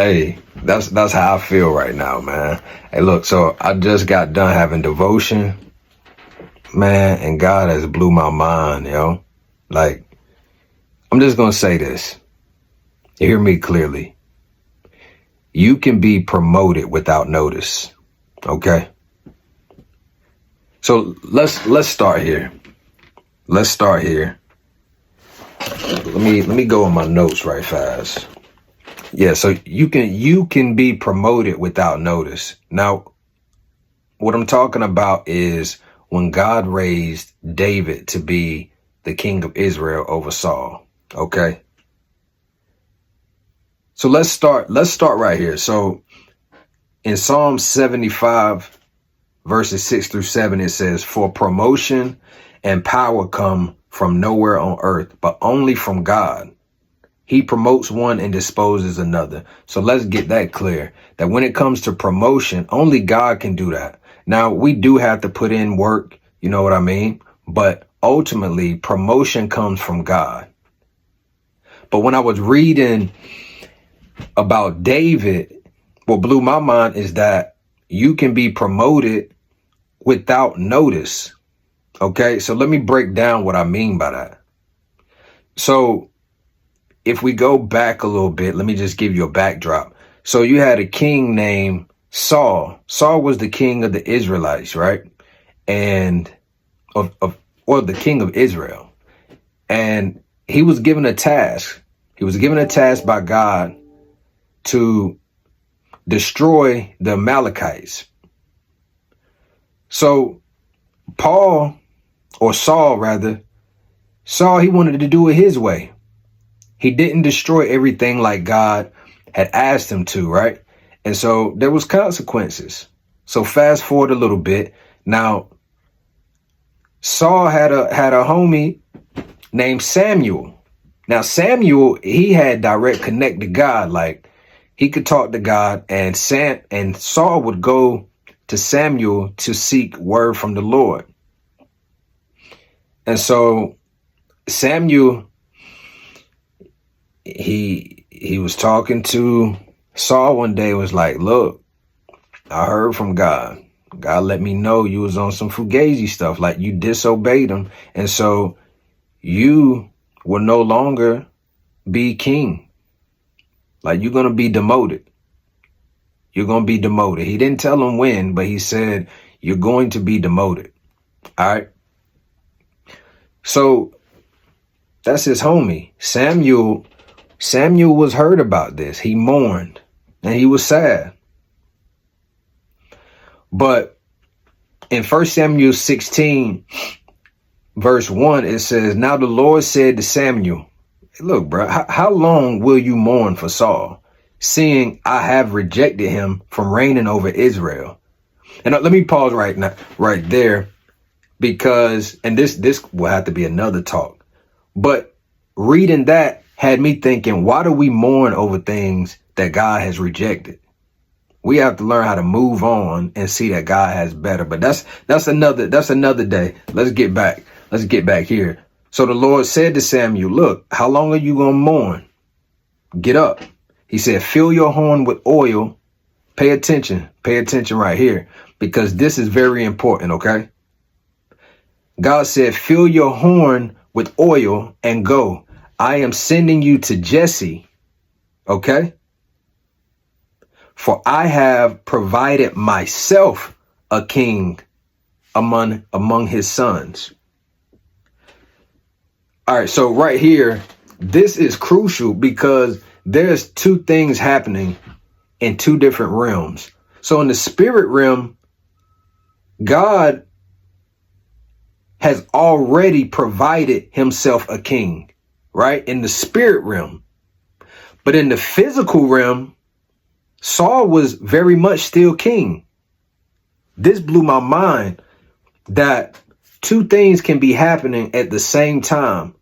Hey, that's how I feel right now, man. Hey, look, so I just got done having devotion, man, and God has blew my mind, yo. Like, I'm just gonna say this. Hear me clearly. You can be promoted without notice. Okay? So let's start here. Let's start here. Let me go in my notes right fast. Yeah, so you can be promoted without notice. Now, what I'm talking about is when God raised David to be the king of Israel over Saul. Okay? So let's start right here. So in Psalm 75, verses 6-7, it says, "For promotion and power come from nowhere on earth, but only from God. He promotes one and disposes another." So let's get that clear, that when it comes to promotion, only God can do that. Now, we do have to put in work, you know what I mean? But ultimately, promotion comes from God. But when I was reading about David, what blew my mind is that you can be promoted without notice. Okay, so let me break down what I mean by that. So if we go back a little bit, let me just give you a backdrop. So you had a king named Saul. Saul was the king of the Israelites, right? And or the king of Israel. And he was given a task. He was given a task by God to destroy the Amalekites. So Saul, he wanted to do it his way. He didn't destroy everything like God had asked him to, right? And so there was consequences. So fast forward a little bit. Now, Saul had a homie named Samuel. Now, Samuel, he had direct connect to God. Like, he could talk to God, and Saul would go to Samuel to seek word from the Lord. And so Samuel, he was talking to Saul one day, was like, "Look, I heard from God. God let me know you was on some fugazi stuff, like you disobeyed him. And so you will no longer be king. Like, you're going to be demoted. You're going to be demoted." He didn't tell him when, but he said, "You're going to be demoted." All right. So that's his homie. Samuel was heard about this. He mourned and he was sad. But in 1 Samuel 16, verse 1, it says, "Now the Lord said to Samuel, look, bro, how long will you mourn for Saul, seeing I have rejected him from reigning over Israel?" And let me pause right there, because, and this will have to be another talk, but reading that had me thinking, why do we mourn over things that God has rejected? We have to learn how to move on and see that God has better. But that's another day. Let's get back here. So the Lord said to Samuel, "Look, how long are you going to mourn? Get up." He said, "Fill your horn with oil." Pay attention right here, because this is very important. Okay. God said, "Fill your horn with oil and go. I am sending you to Jesse." Okay. "For I have provided myself a king among his sons." All right. So right here, this is crucial, because there's two things happening in two different realms. So in the spirit realm, God has already provided himself a king, right? In the spirit realm. But in the physical realm, Saul was very much still king. This blew my mind, that two things can be happening at the same time,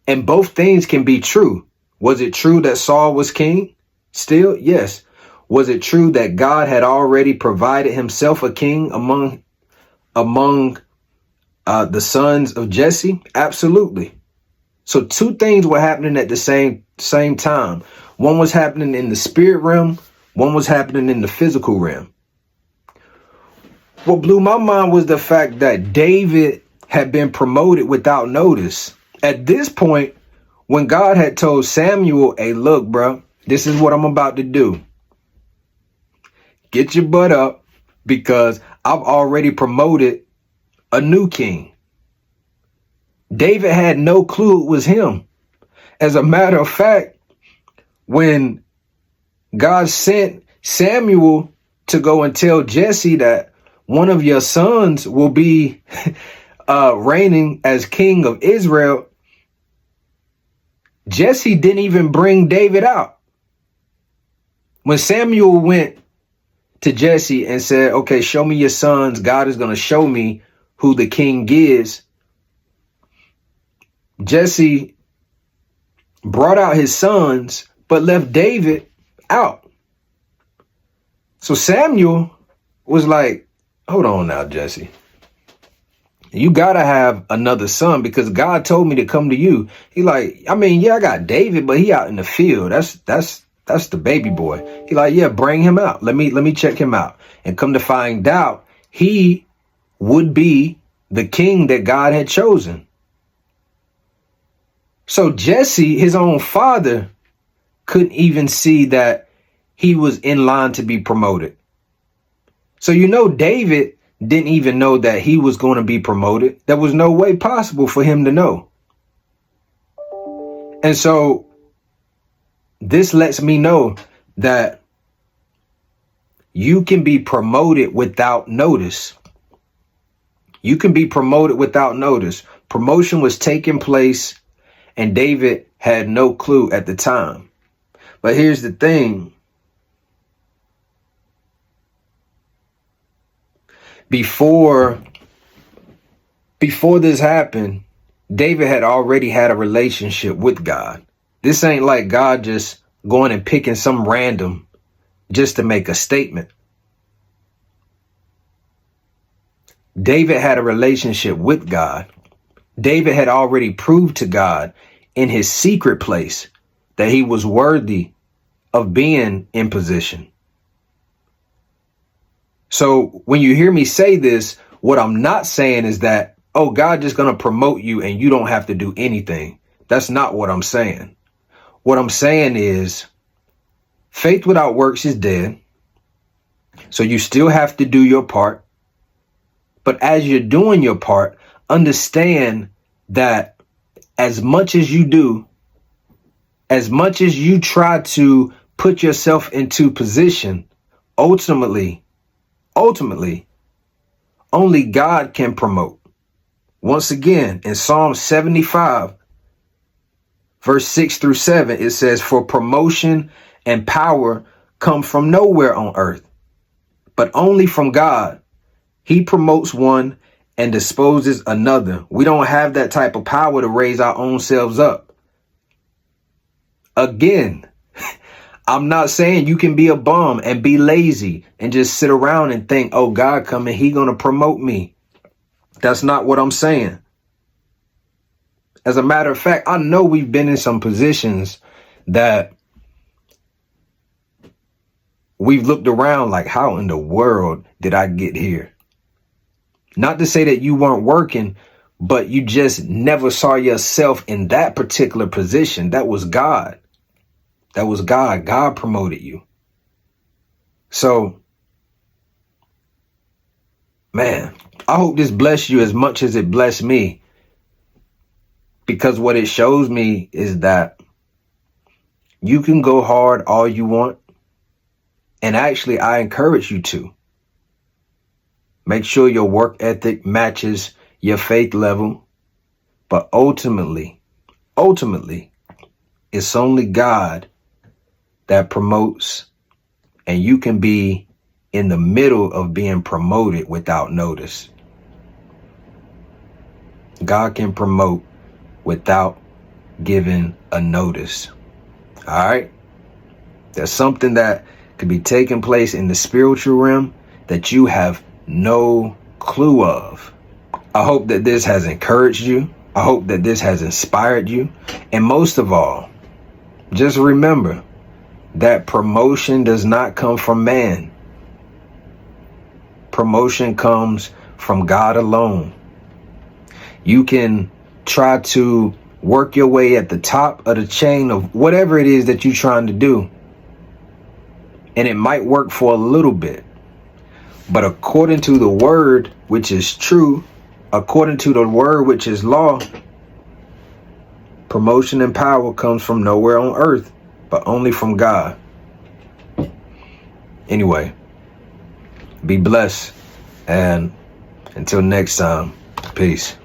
and both things can be true. Was it true that Saul was king still? Yes. Was it true that God had already provided himself a king among the sons of Jesse? Absolutely. So two things were happening at the same time. One was happening in the spirit realm. One was happening in the physical realm. What blew my mind was the fact that David had been promoted without notice. At this point, when God had told Samuel, hey, look, bro, this is what I'm about to do. Get your butt up because I've already promoted a new king. David had no clue it was him. As a matter of fact, when God sent Samuel to go and tell Jesse that one of your sons will be reigning as king of Israel, Jesse didn't even bring David out. When Samuel went to Jesse and said, okay, show me your sons. God is going to show me who the king is. Jesse brought out his sons, but left David out. So Samuel was like, hold on now, Jesse. You got to have another son because God told me to come to you. He like, I mean, yeah, I got David, but he out in the field. That's the baby boy. He like, yeah, bring him out. Let me check him out. And come to find out, he would be the king that God had chosen. So Jesse, his own father, couldn't even see that he was in line to be promoted. So, David didn't even know that he was going to be promoted. There was no way possible for him to know. And so this lets me know that you can be promoted without notice. You can be promoted without notice. Promotion was taking place and David had no clue at the time. But here's the thing. Before this happened, David had already had a relationship with God. This ain't like God just going and picking some random just to make a statement. David had a relationship with God. David had already proved to God in his secret place that he was worthy of being in position. So when you hear me say this, what I'm not saying is that, oh, God just going to promote you and you don't have to do anything. That's not what I'm saying. What I'm saying is faith without works is dead. So you still have to do your part. But as you're doing your part, understand that as much as you do, as much as you try to put yourself into position, ultimately, only God can promote. Once again, in Psalm 75, verse 6 through 7, it says, for promotion and power come from nowhere on earth, but only from God. He promotes one and disposes another. We don't have that type of power to raise our own selves up. Again, I'm not saying you can be a bum and be lazy and just sit around and think, oh, God coming, he going to promote me. That's not what I'm saying. As a matter of fact, I know we've been in some positions that we've looked around like, how in the world did I get here? Not to say that you weren't working, but you just never saw yourself in that particular position. That was God. That was God. God promoted you. So, man, I hope this blessed you as much as it blessed me. Because what it shows me is that you can go hard all you want. And actually, I encourage you to. Make sure your work ethic matches your faith level. But ultimately, it's only God that promotes, and you can be in the middle of being promoted without notice. God can promote without giving a notice. All right. There's something that could be taking place in the spiritual realm that you have no clue of. I hope that this has encouraged you. I hope that this has inspired you. And most of all, just remember that promotion does not come from man. Promotion comes from God alone. You can try to work your way at the top of the chain of whatever it is that you're trying to do, and it might work for a little bit. But according to the word, which is true, according to the word, which is law, promotion and power comes from nowhere on earth, but only from God. Anyway, be blessed. And until next time, peace.